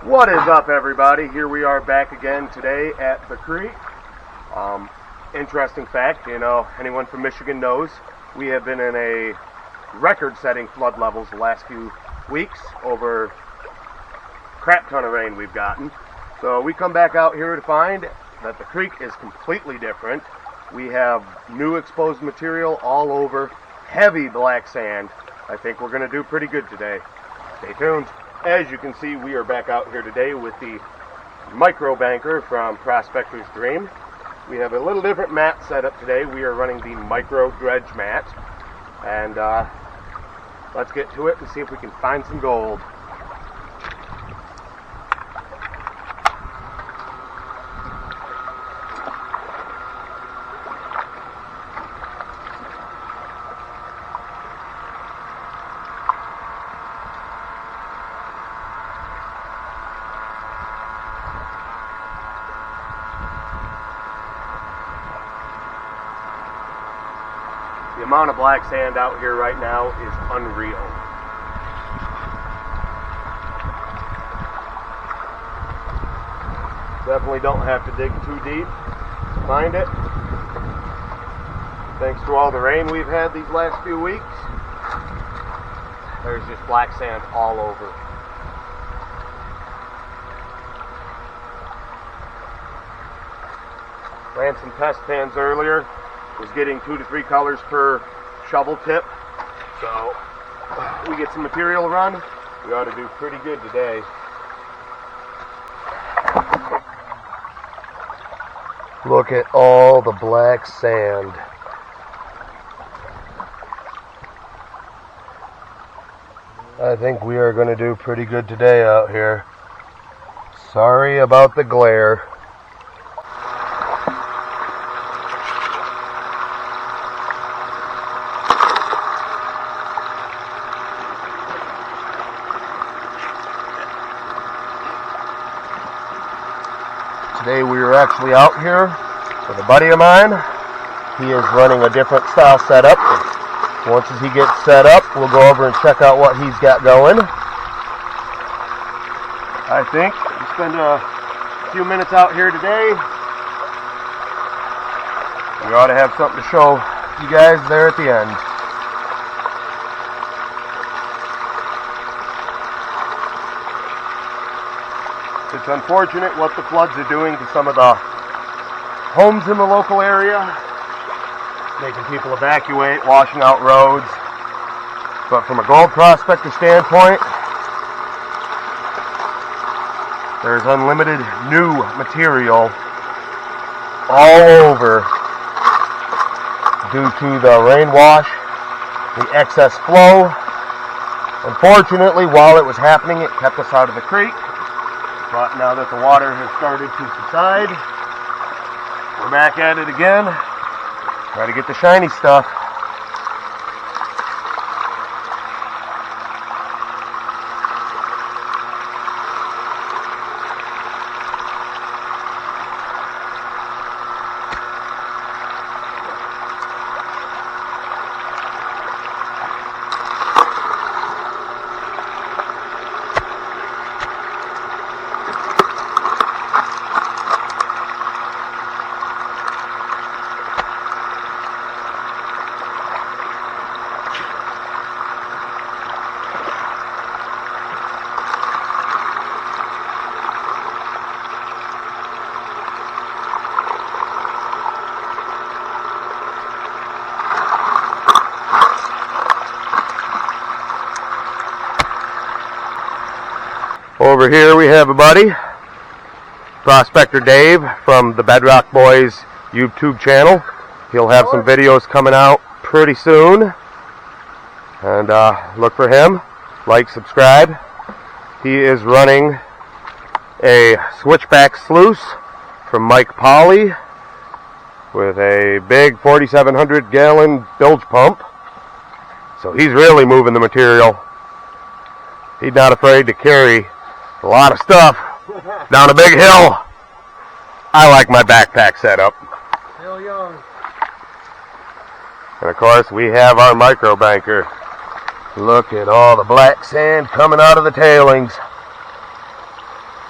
What is up, everybody? Here we are back again today at the creek. Interesting fact, anyone from Michigan knows we have been in a record-setting flood levels the last few weeks over crap ton of rain we've gotten. So we come back out here to find that the creek is completely different. We have new exposed material all over, heavy black sand. I think we're going to do pretty good today. Stay tuned. As you can see, we are back out here today with the micro banker from Prospector's Dream. We have a little different mat set up today. We are running the micro dredge mat. And let's get to it and see if we can find some gold. The amount of black sand out here right now is unreal. Definitely don't have to dig too deep to find it. Thanks to all the rain we've had these last few weeks, there's just black sand all over. Ran some test pans earlier. Was getting 2 to 3 colors per shovel tip. So we get some material run, we ought to do pretty good today. Look at all the black sand. I think we are going to do pretty good today out here. Sorry about the glare. Today we are actually out here with a buddy of mine. He is running a different style setup. Once he gets set up, we'll go over and check out what he's got going. I think we spend a few minutes out here today. We ought to have something to show you guys there at the end. It's unfortunate what the floods are doing to some of the homes in the local area, making people evacuate, washing out roads. But from a gold prospector standpoint, there's unlimited new material all over due to the rain wash, the excess flow. Unfortunately, while it was happening, it kept us out of the creek. But now that the water has started to subside, we're back at it again. Try to get the shiny stuff. Over here we have a buddy, Prospector Dave from the Bedrock Boys YouTube channel. He'll have some videos coming out pretty soon. And look for him. Like, subscribe. He is running a switchback sluice from Mike Polly with a big 4,700 gallon bilge pump. So he's really moving the material. He's not afraid to carry a lot of stuff down a big hill. I like my backpack setup. Still young. And of course we have our micro banker. Look at all the black sand coming out of the tailings.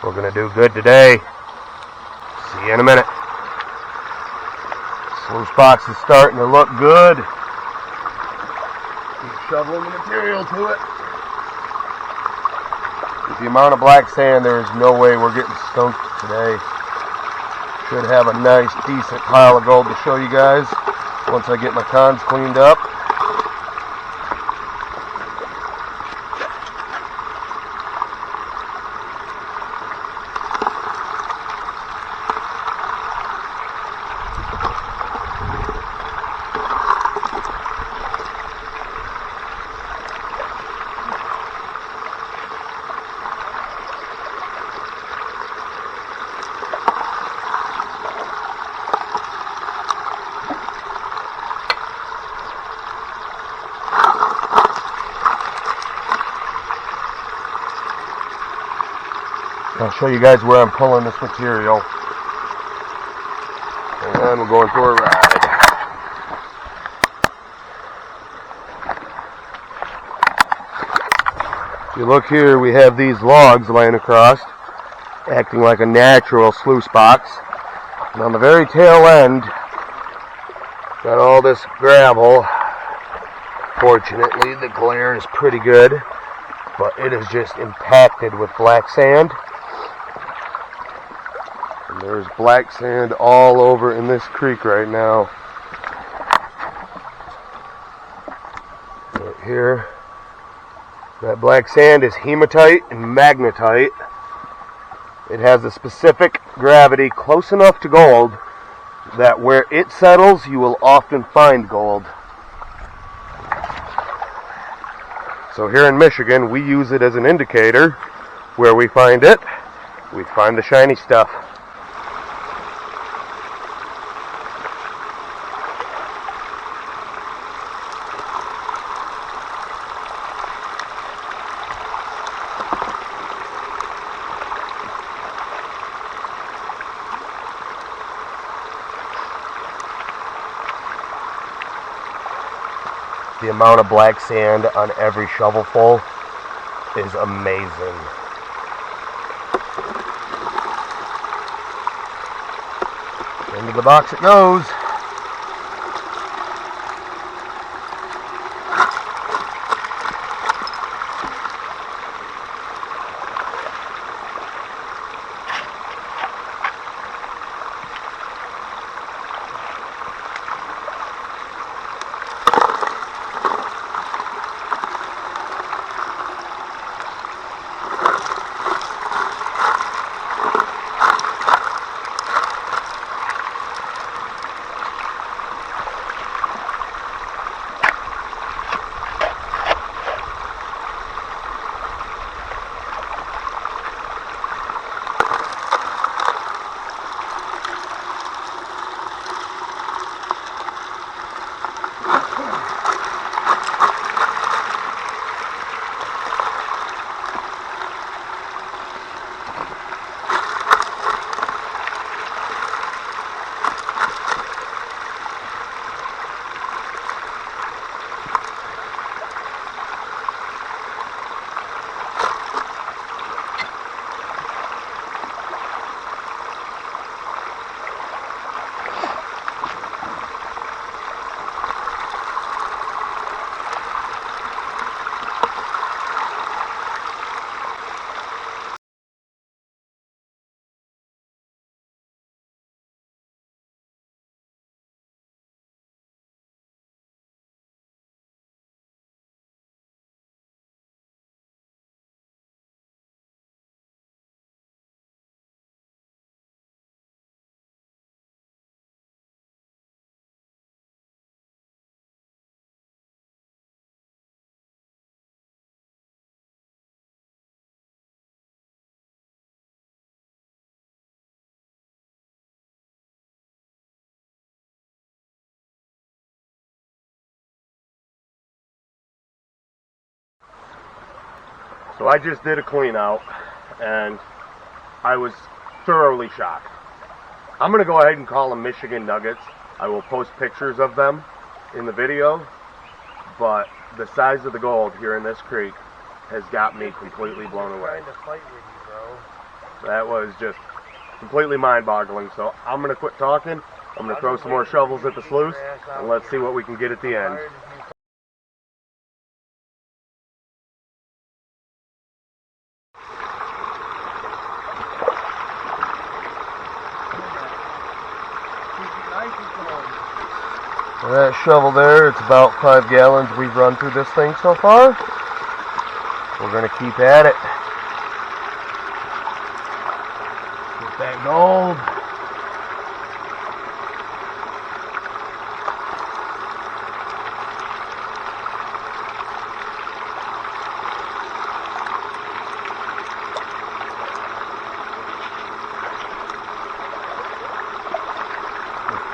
We're going to do good today. See you in a minute. Sluice box is starting to look good. Keep shoveling the material to it. With the amount of black sand, there is no way we're getting skunked today. Should have a nice, decent pile of gold to show you guys once I get my cons cleaned up. I'll show you guys where I'm pulling this material. And we're going for a ride. If you look here, we have these logs laying across, acting like a natural sluice box. And on the very tail end, got all this gravel. Fortunately, the glare is pretty good, but it is just impacted with black sand. And there's black sand all over in this creek right now. Right here. That black sand is hematite and magnetite. It has a specific gravity close enough to gold that where it settles, you will often find gold. So here in Michigan, we use it as an indicator. Where we find it, we find the shiny stuff. The amount of black sand on every shovelful is amazing. Into the box it goes. So I just did a clean out and I was thoroughly shocked. I'm going to go ahead and call them Michigan nuggets. I will post pictures of them in the video, but the size of the gold here in this creek has got me completely blown away. Trying to fight with you, bro. That was just completely mind-boggling. So I'm going to quit talking. I'm going to throw some more shovels at the sluice, and let's see what we can get at the end. That shovel there, it's about 5 gallons we've run through this thing so far. We're going to keep at it. Get that gold.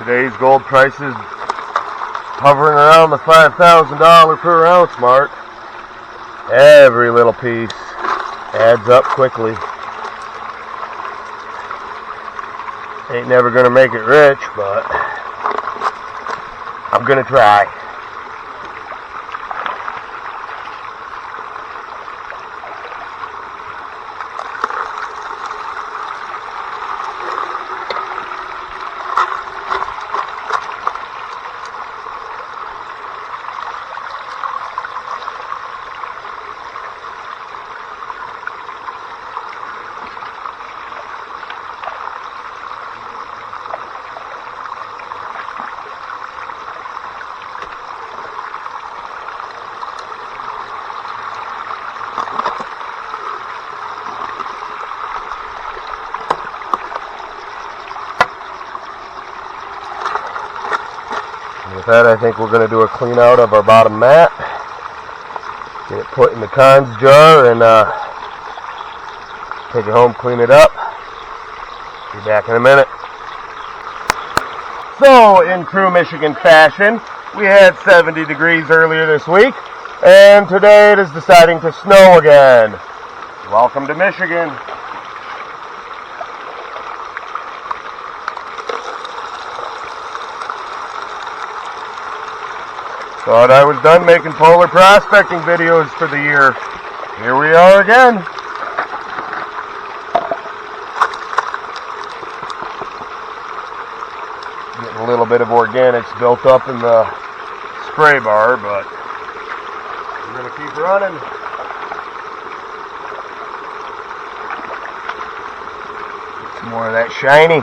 Today's gold prices hovering around the $5,000 per ounce mark. Every little piece adds up quickly. Ain't never gonna make it rich, but I'm gonna try. With that, I think we're going to do a clean out of our bottom mat. Get it put in the cons jar and take it home, clean it up. Be back in a minute. So, in true Michigan fashion, we had 70 degrees earlier this week, and today it is deciding to snow again. Welcome to Michigan. Thought I was done making polar prospecting videos for the year. Here we are again. Getting a little bit of organics built up in the spray bar, but we're going to keep running. Get some more of that shiny.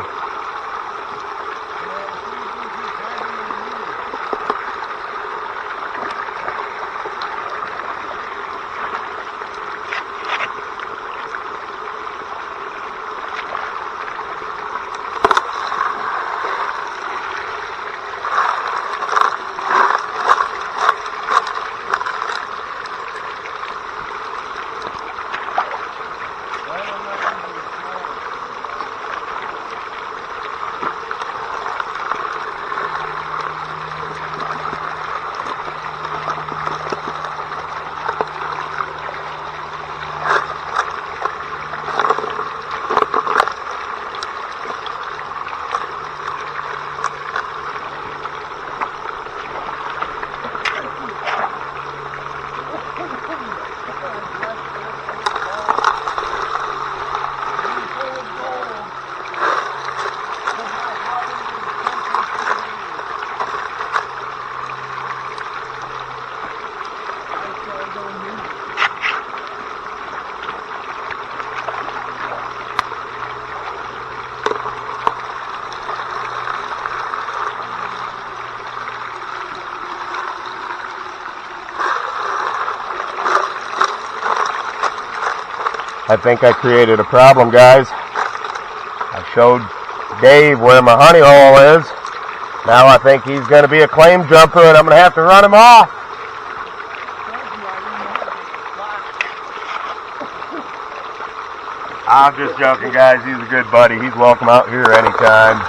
I think I created a problem, guys. I showed Dave where my honey hole is. Now I think he's going to be a claim jumper and I'm going to have to run him off. I'm just joking, guys. He's a good buddy. He's welcome out here anytime.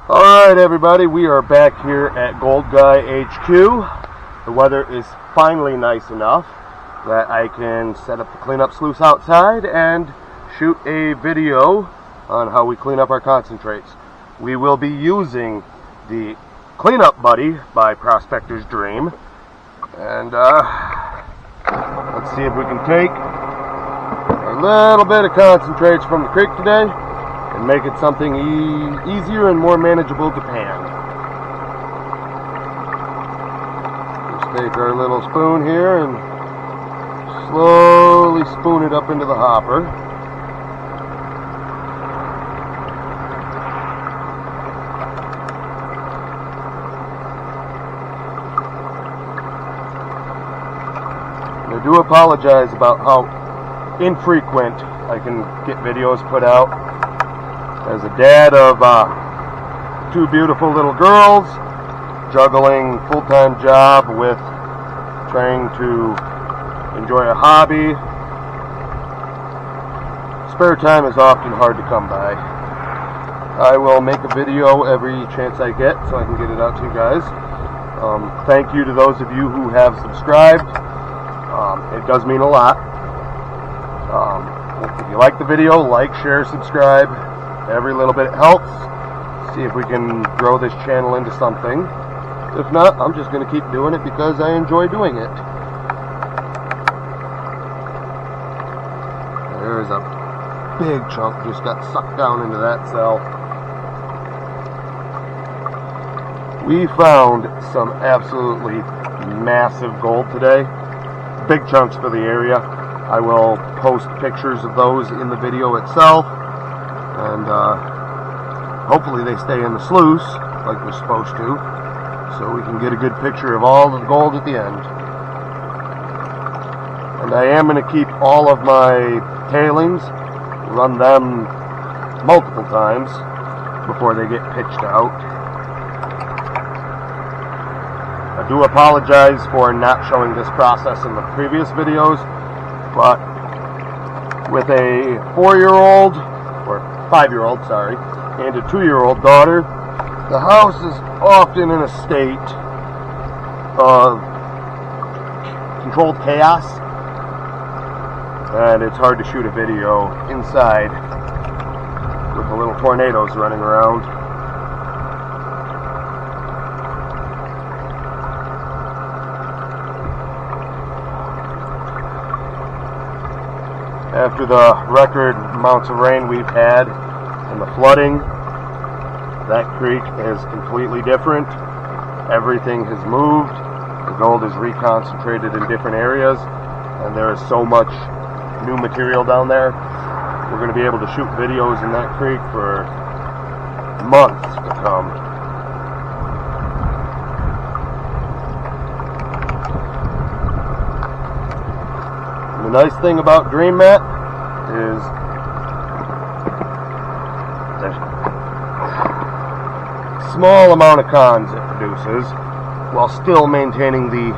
Alright everybody, we are back here at Gold Guy HQ. The weather is finally nice enough that I can set up the cleanup sluice outside and shoot a video on how we clean up our concentrates. we will be using the Cleanup Buddy by Prospector's Dream. And let's see if we can take a little bit of concentrates from the creek today and make it something easier and more manageable to pan. Just take our little spoon here and slowly spoon it up into the hopper. I do apologize about how infrequent I can get videos put out. As a dad of two beautiful little girls, juggling full-time job with trying to enjoy a hobby, spare time is often hard to come by. I will make a video every chance I get so I can get it out to you guys. Thank you to those of you who have subscribed. It does mean a lot. If you like the video, like, share, subscribe. Every little bit helps. See if we can grow this channel into something. If not, I'm just going to keep doing it because I enjoy doing it. There's a big chunk just got sucked down into that cell. We found some absolutely massive gold today. Big chunks for the area. I will post pictures of those in the video itself, and hopefully they stay in the sluice like they're supposed to, so we can get a good picture of all the gold at the end. And I am going to keep all of my tailings, run them multiple times before they get pitched out. I do apologize for not showing this process in the previous videos, but with a 4-year-old, or 5-year-old, sorry, and a 2-year-old daughter, the house is often in a state of controlled chaos, and it's hard to shoot a video inside with the little tornadoes running around. After the record amounts of rain we've had and the flooding, that creek is completely different. Everything has moved. The gold is reconcentrated in different areas, and there is so much new material down there. We're going to be able to shoot videos in that creek for months to come. The nice thing about Dream Mat is the small amount of cons it produces while still maintaining the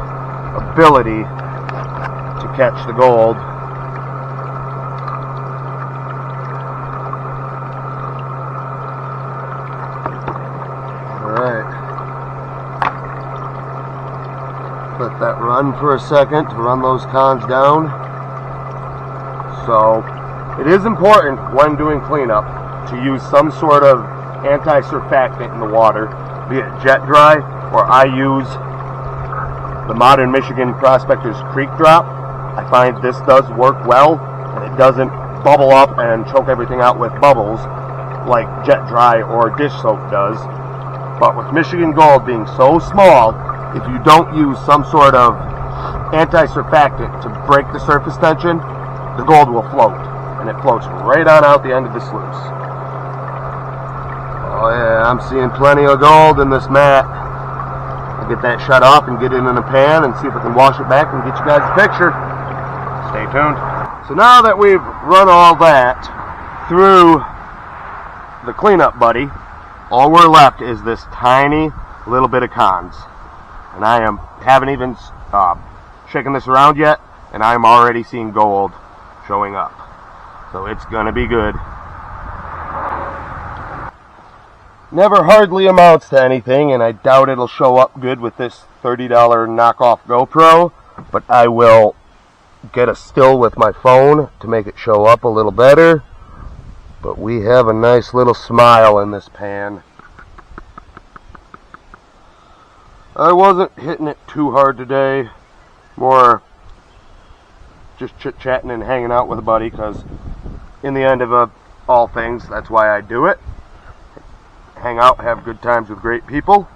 ability to catch the gold. Alright. Let that run for a second to run those cons down. So, it is important when doing cleanup to use some sort of anti-surfactant in the water, be it jet dry, or I use the Modern Michigan Prospector's Creek Drop. I find this does work well, and it doesn't bubble up and choke everything out with bubbles like jet dry or dish soap does. But with Michigan Gold being so small, if you don't use some sort of anti-surfactant to break the surface tension, the gold will float, and it floats right on out the end of the sluice. Oh yeah, I'm seeing plenty of gold in this mat. I'll get that shut off and get it in a pan and see if I can wash it back and get you guys a picture. Stay tuned. So now that we've run all that through the Cleanup Buddy, all we're left is this tiny little bit of cons. And I haven't even shaken this around yet, and I'm already seeing gold showing up. So it's gonna be good. Never hardly amounts to anything, and I doubt it'll show up good with this $30 knockoff GoPro, but I will get a still with my phone to make it show up a little better. But we have a nice little smile in this pan. I wasn't hitting it too hard today. More just chit-chatting and hanging out with a buddy, because in the end of all things, that's why I do it. Hang out, have good times with great people.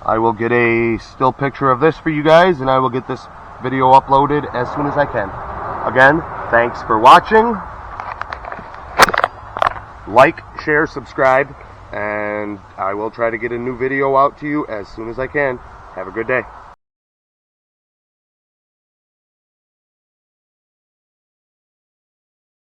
I will get a still picture of this for you guys, and I will get this video uploaded as soon as I can. Again, thanks for watching. Like, share, subscribe, and I will try to get a new video out to you as soon as I can. Have a good day.